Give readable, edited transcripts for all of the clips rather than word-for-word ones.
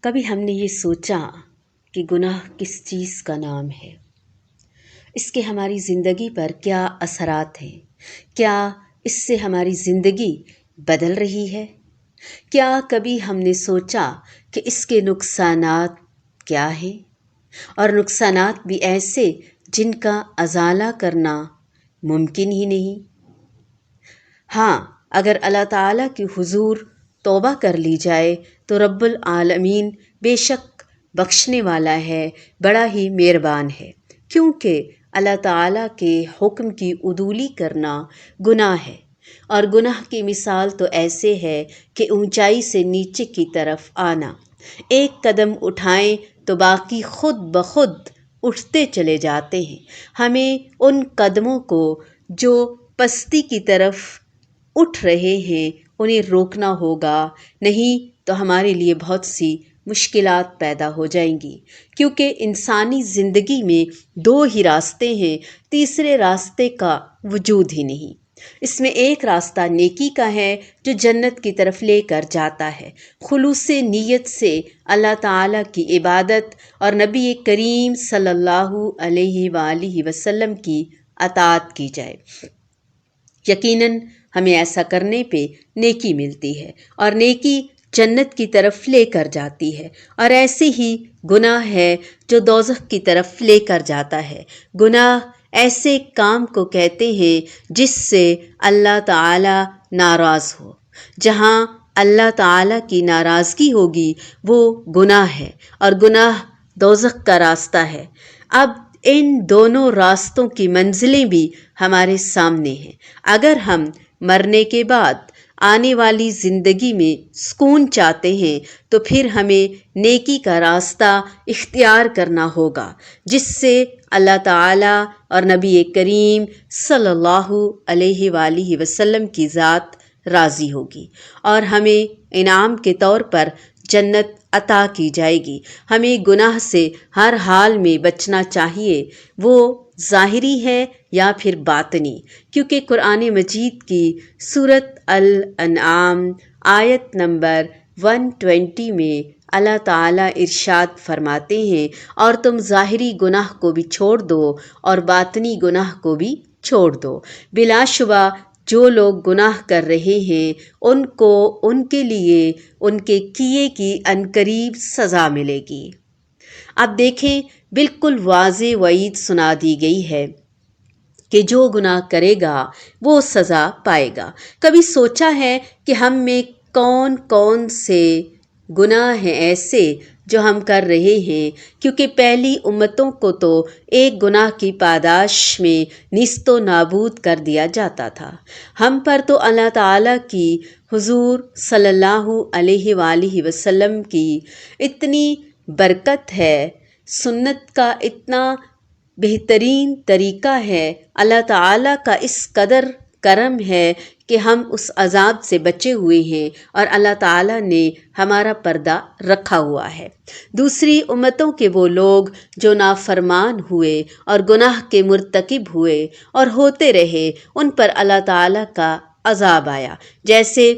کبھی ہم نے یہ سوچا کہ گناہ کس چیز کا نام ہے؟ اس کے ہماری زندگی پر کیا اثرات ہیں؟ کیا اس سے ہماری زندگی بدل رہی ہے؟ کیا کبھی ہم نے سوچا کہ اس کے نقصانات کیا ہیں؟ اور نقصانات بھی ایسے جن کا ازالہ کرنا ممکن ہی نہیں۔ ہاں، اگر اللہ تعالیٰ کے حضور توبہ کر لی جائے تو رب العالمین بے شک بخشنے والا ہے، بڑا ہی مہربان ہے، کیونکہ اللہ تعالیٰ کے حکم کی عدولی کرنا گناہ ہے، اور گناہ کی مثال تو ایسے ہے کہ اونچائی سے نیچے کی طرف آنا۔ ایک قدم اٹھائیں تو باقی خود بخود اٹھتے چلے جاتے ہیں۔ ہمیں ان قدموں کو جو پستی کی طرف اٹھ رہے ہیں انہیں روکنا ہوگا، نہیں تو ہمارے لیے بہت سی مشکلات پیدا ہو جائیں گی، کیونکہ انسانی زندگی میں دو ہی راستے ہیں، تیسرے راستے کا وجود ہی نہیں۔ اس میں ایک راستہ نیکی کا ہے جو جنت کی طرف لے کر جاتا ہے، خلوص نیت سے اللہ تعالیٰ کی عبادت اور نبی کریم صلی اللہ علیہ وآلہ وسلم کی اطاعت کی جائے۔ یقیناً ہمیں ایسا کرنے پہ نیکی ملتی ہے، اور نیکی جنت کی طرف لے کر جاتی ہے، اور ایسے ہی گناہ ہے جو دوزخ کی طرف لے کر جاتا ہے۔ گناہ ایسے کام کو کہتے ہیں جس سے اللہ تعالیٰ ناراض ہو۔ جہاں اللہ تعالیٰ کی ناراضگی ہوگی وہ گناہ ہے، اور گناہ دوزخ کا راستہ ہے۔ اب ان دونوں راستوں کی منزلیں بھی ہمارے سامنے ہیں۔ اگر ہم مرنے کے بعد آنے والی زندگی میں سکون چاہتے ہیں تو پھر ہمیں نیکی کا راستہ اختیار کرنا ہوگا، جس سے اللہ تعالیٰ اور نبی کریم صلی اللہ علیہ وآلہ وسلم کی ذات راضی ہوگی، اور ہمیں انعام کے طور پر جنت عطا کی جائے گی۔ ہمیں گناہ سے ہر حال میں بچنا چاہیے، وہ ظاہری ہے یا پھر باطنی، کیونکہ قرآن مجید کی سورۃ الانعام آیت نمبر 120 میں اللہ تعالیٰ ارشاد فرماتے ہیں، اور تم ظاہری گناہ کو بھی چھوڑ دو اور باطنی گناہ کو بھی چھوڑ دو۔ بلا شبہ جو لوگ گناہ کر رہے ہیں ان کے لیے ان کے کیے کی عنقریب سزا ملے گی۔ اب دیکھیں، بالکل واضح وعید سنا دی گئی ہے کہ جو گناہ کرے گا وہ سزا پائے گا۔ کبھی سوچا ہے کہ ہم میں کون کون سے گناہ ہیں ایسے جو ہم کر رہے ہیں؟ کیونکہ پہلی امتوں کو تو ایک گناہ کی پاداش میں نیست و نابود کر دیا جاتا تھا۔ ہم پر تو اللہ تعالیٰ کی حضور صلی اللہ علیہ وآلہ وسلم کی اتنی برکت ہے، سنت کا اتنا بہترین طریقہ ہے، اللہ تعالیٰ کا اس قدر کرم ہے کہ ہم اس عذاب سے بچے ہوئے ہیں، اور اللہ تعالیٰ نے ہمارا پردہ رکھا ہوا ہے۔ دوسری امتوں کے وہ لوگ جو نافرمان ہوئے اور گناہ کے مرتکب ہوئے اور ہوتے رہے، ان پر اللہ تعالیٰ کا عذاب آیا۔ جیسے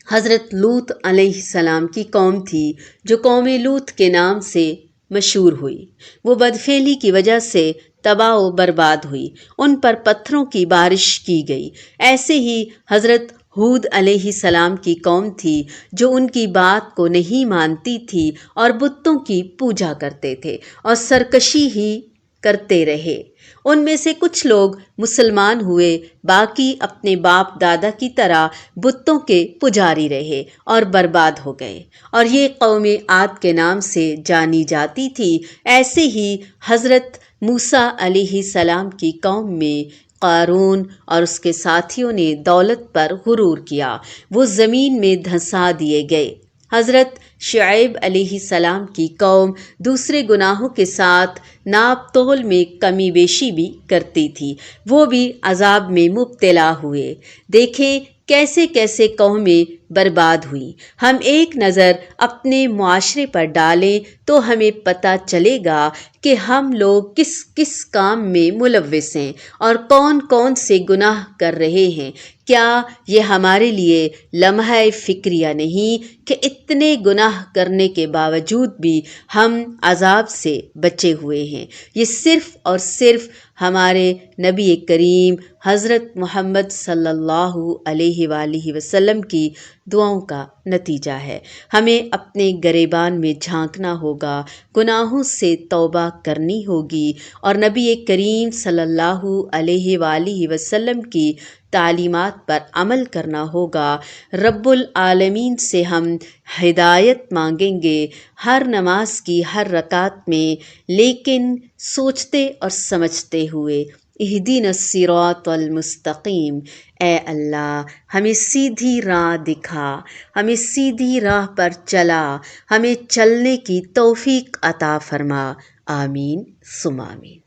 حضرت لوط علیہ السلام کی قوم تھی جو قوم لوط کے نام سے مشہور ہوئی، وہ بدفعلی کی وجہ سے تباہ و برباد ہوئی، ان پر پتھروں کی بارش کی گئی۔ ایسے ہی حضرت ہود علیہ السلام کی قوم تھی جو ان کی بات کو نہیں مانتی تھی اور بتوں کی پوجا کرتے تھے اور سرکشی ہی کرتے رہے۔ ان میں سے کچھ لوگ مسلمان ہوئے، باقی اپنے باپ دادا کی طرح بتوں کے پجاری رہے اور برباد ہو گئے، اور یہ قوم عاد کے نام سے جانی جاتی تھی۔ ایسے ہی حضرت موسیٰ علیہ السلام کی قوم میں قارون اور اس کے ساتھیوں نے دولت پر غرور کیا، وہ زمین میں دھنسا دیے گئے۔ حضرت شعیب علیہ السلام کی قوم دوسرے گناہوں کے ساتھ ناپ تول میں کمی بیشی بھی کرتی تھی، وہ بھی عذاب میں مبتلا ہوئے۔ دیکھیں کیسے کیسے قومیں برباد ہوئیں۔ ہم ایک نظر اپنے معاشرے پر ڈالیں تو ہمیں پتہ چلے گا کہ ہم لوگ کس کس کام میں ملوث ہیں اور کون کون سے گناہ کر رہے ہیں۔ کیا یہ ہمارے لیے لمحہ فکریہ نہیں کہ اتنے گناہ کرنے کے باوجود بھی ہم عذاب سے بچے ہوئے ہیں؟ یہ صرف اور صرف ہمارے نبی کریم حضرت محمد صلی اللہ علیہ وآلہ وسلم کی دعاؤں کا نتیجہ ہے۔ ہمیں اپنے گریبان میں جھانکنا ہوگا، گناہوں سے توبہ کرنی ہوگی اور نبی کریم صلی اللہ علیہ وآلہ وسلم کی تعلیمات پر عمل کرنا ہوگا۔ رب العالمین سے ہم ہدایت مانگیں گے ہر نماز کی ہر رکعت میں، لیکن سوچتے اور سمجھتے ہوئے۔ اہدنا الصراط المستقیم، اے اللہ ہمیں سیدھی راہ دکھا، ہمیں سیدھی راہ پر چلا، ہمیں چلنے کی توفیق عطا فرما۔ آمین ثم آمین۔